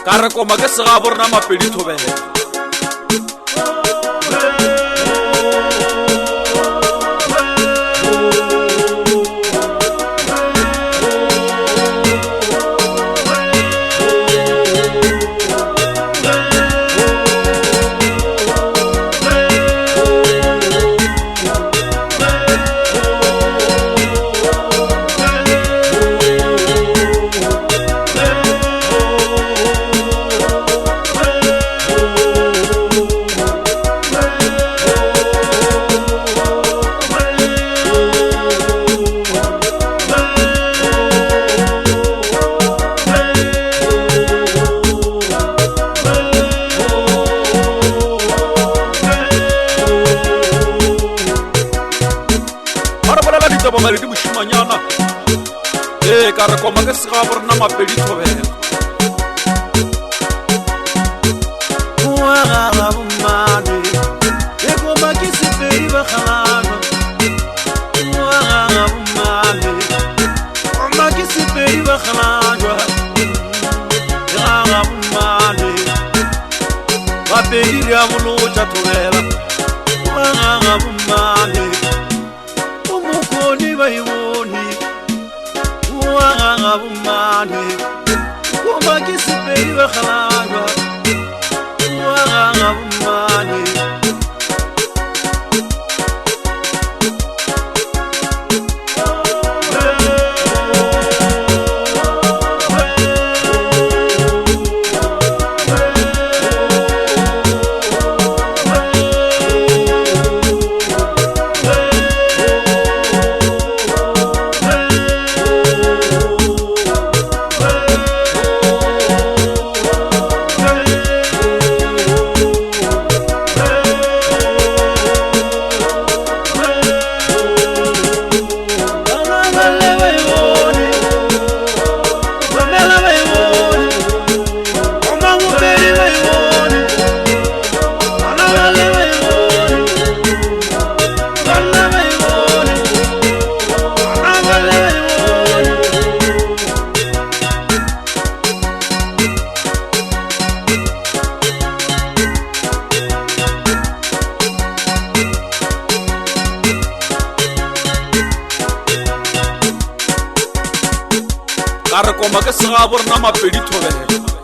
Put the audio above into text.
ka re koma ke sega borona mapedi thobele mali di moshimanyana ka re koma ke sega borona mapedi thobela Waga bomane e koma ke sepedi ba kgalana Waga bomane koma ke sepedi ba kgalana Waga bomane bapedi di a bolotša thobela Waga bomane umukoni ba iboni Waga bomane koma ke sepedi ba kgalana Waga bomane ka re koma ke sega borona mapedi thobele